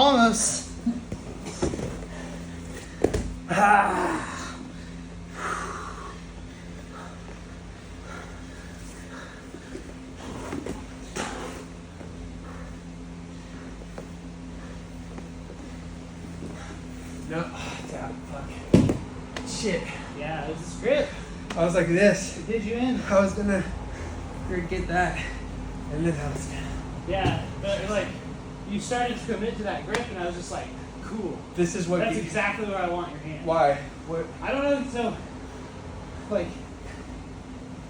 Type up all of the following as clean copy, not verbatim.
Almost. Ah. No, tap, fuck. Shit. Yeah, it was a script. I was like this. It did you in. I was gonna get that. And then I was gonna. Yeah, but like, you started to commit to that grip, and I was just like, cool. This is what. That's exactly where I want your hand. Why? What? I don't know. So, like,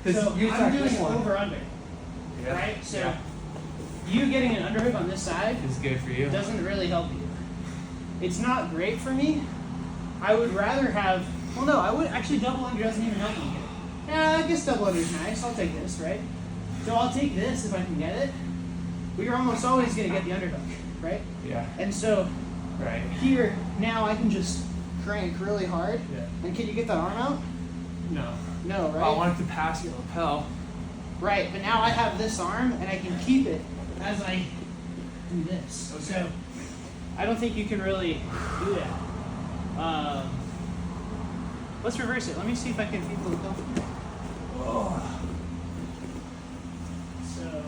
so you I'm doing this one. over under, Yeah. right? So, yeah. you getting an underhook on this side It's good for you. doesn't really help you. It's not great for me. I would rather have. Well, no, I would actually double under doesn't even help me. Yeah, I guess double under is nice. I'll take this, right? So I'll take this if I can get it. But you're almost always going to get the underhook, right? Yeah. And so Right. here, now I can just crank really hard. Yeah. And can you get that arm out? No. No, right? I want it to pass your lapel. Right, but now I have this arm and I can keep it as I do this. Okay. So I don't think you can really do that. Let's reverse it. Let me see if I can keep the lapel. Oh. So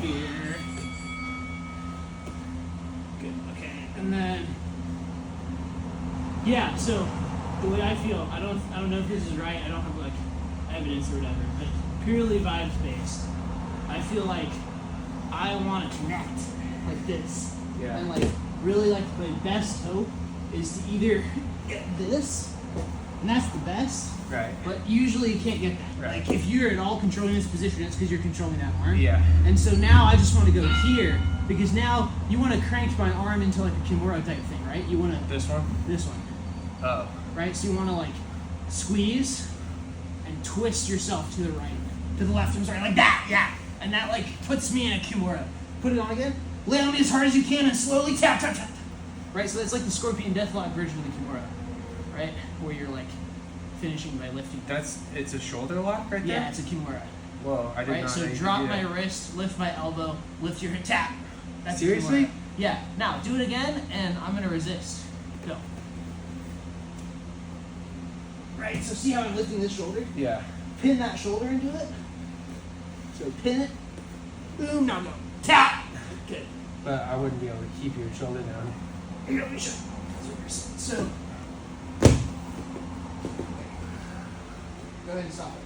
here. Good. Okay. And then yeah, so the way I feel, I don't know if this is right, I don't have like evidence or whatever, but purely vibes based. I feel like I want to connect like this. Yeah. And like really like my best hope is to either get this, and that's the best. Right. But usually you can't get that. Right. Like if you're at all controlling this position, it's because you're controlling that arm. Yeah. And so now I just want to go here because now you want to crank my arm into like a Kimura type thing, right? You want to This one? this one, Oh. right? So you want to like squeeze and twist yourself to the right, to the left. I'm sorry, like that, yeah. And that like puts me in a Kimura. Put it on again. Lay on me as hard as you can and slowly tap, tap, tap. Right. So that's like the Scorpion Deathlock version of the Kimura, right? Where you're like finishing by lifting. It's a shoulder lock right there? Yeah, it's a Kimura. Whoa, I did Right, not so know you could drop do my that. wrist, lift my elbow, lift your hip, tap. That's a Seriously? Kimura. Yeah. Now do it again, and I'm gonna resist. Go. Right. So see how I'm lifting this shoulder? Yeah. Pin that shoulder into it. So pin it. Boom. Now go. Tap. Good. But I wouldn't be able to keep your shoulder down. Here, let me show you. So go ahead and stop it.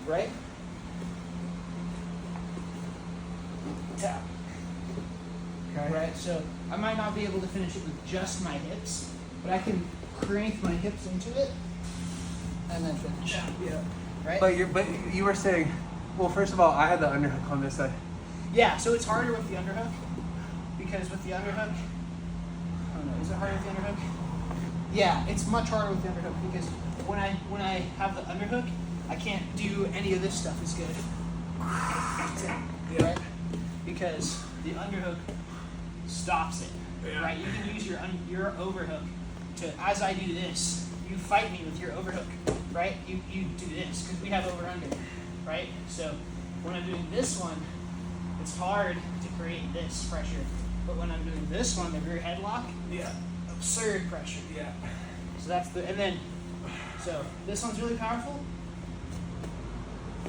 Right? Tap. Okay. Right? So I might not be able to finish it with just my hips, but I can crank my hips into it and then finish. Yeah. Right? But you were saying, well, first of all, I had the underhook on this side. Yeah, so it's harder with the underhook because with the underhook, I don't know, is it harder with the underhook? Yeah, it's much harder with the underhook because when I have the underhook, I can't do any of this stuff as good. Yeah. Right? Because the underhook stops it. Yeah. Right? You can use your overhook to, as I do this, you fight me with your overhook. Right? You do this because we have over under. Right? So when I'm doing this one, it's hard to create this pressure. But when I'm doing this one, the rear headlock, Yeah. absurd pressure. Yeah. So that's so this one's really powerful.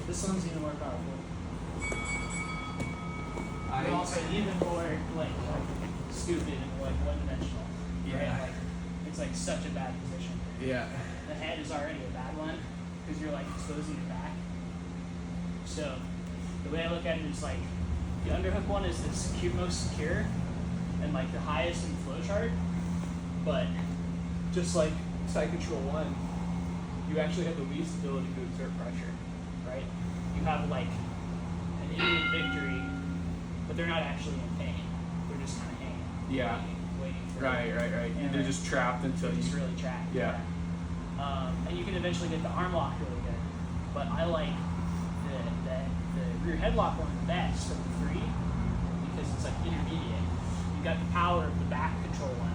This one's even more powerful. And also even more like stupid and like one-dimensional. Yeah. Right? Like, it's like such a bad position. Yeah. The head is already a bad one because you're like exposing your back. So the way I look at it is like the underhook one is the most secure and like the highest in the flow chart, but Just like side control 1, you actually have the least ability to exert pressure. right? You have like an immediate victory, but they're not actually in pain. They're just kind of hanging. Yeah. Waiting for Right. Yeah, They're right. just trapped until They're you. just really trapped. Yeah. And you can eventually get the arm lock really good. But I like the rear headlock one the best of the three because it's like intermediate. You've got the power of the back control one,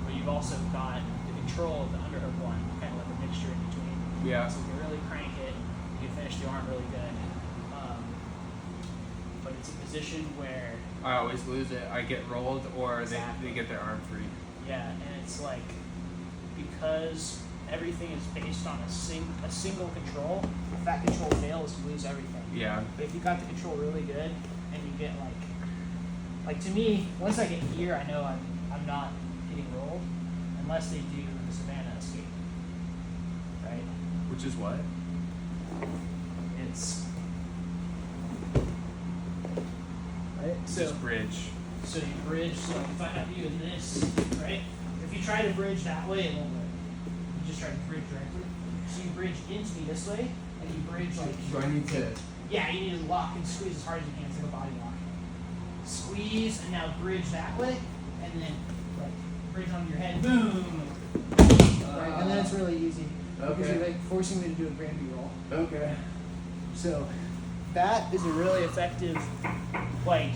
but you've also got the control of the underhook one, kind of like a mixture in between. Yeah. So you can really crank it, you can finish the arm really good. But it's a position where I always lose it. I get rolled, or Exactly. they get their arm free. yeah, and it's like because everything is based on a single control. If that control fails, you lose everything. Yeah. But if you got the control really good and you get like to me, once I get here, I know I'm not getting rolled unless they do the Savannah escape. Right? Which is what? It's right. Just bridge. So you bridge. So like if I have you in this, right? If you try to bridge that way, it won't work. You just try to bridge directly. So you bridge into me this way, and you bridge like. Do I need to? Yeah, you need to lock and squeeze as hard as you can. It's like a body lock. Squeeze and now bridge that way, and then like bridge onto your head. Boom. Right, and then it's really easy. Because Okay. you're like forcing me to do a Granby roll. Okay. So that is a really effective, like,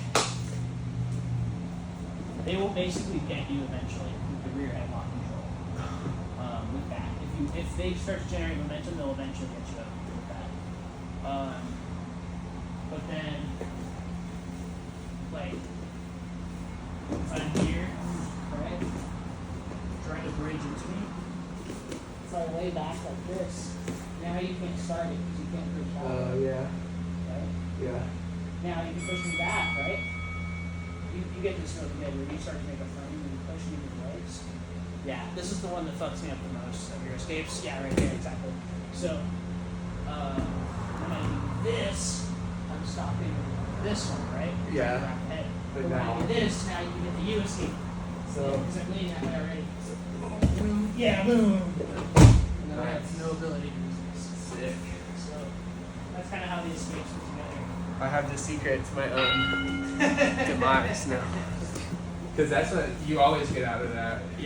they will basically get you eventually with the rear head lock control. With that, if they start to generate momentum, they'll eventually get you up with that. But then, like, if I'm here, right, trying to bridge into me, if I lay back like this, now you can't start it because you can't bridge that way. Yeah. Right? Yeah. Now you can push me back, right? You get this real good where you start to make a frame and you push me with your legs. Yeah, this is the one that fucks me up the most of your escapes. Yeah, right there, exactly. So, when I do this, I'm stopping this one, right? You're Yeah. trying to wrap the head. But But when now- I do this, now you can get the U escape. So. Because I'm leaning that way already. Boom, yeah, boom. And then I have no ability to resist. Sick. So, that's kind of how the escapes put together. I have the secret to my own demise now. Because that's what you always get out of that. Yeah.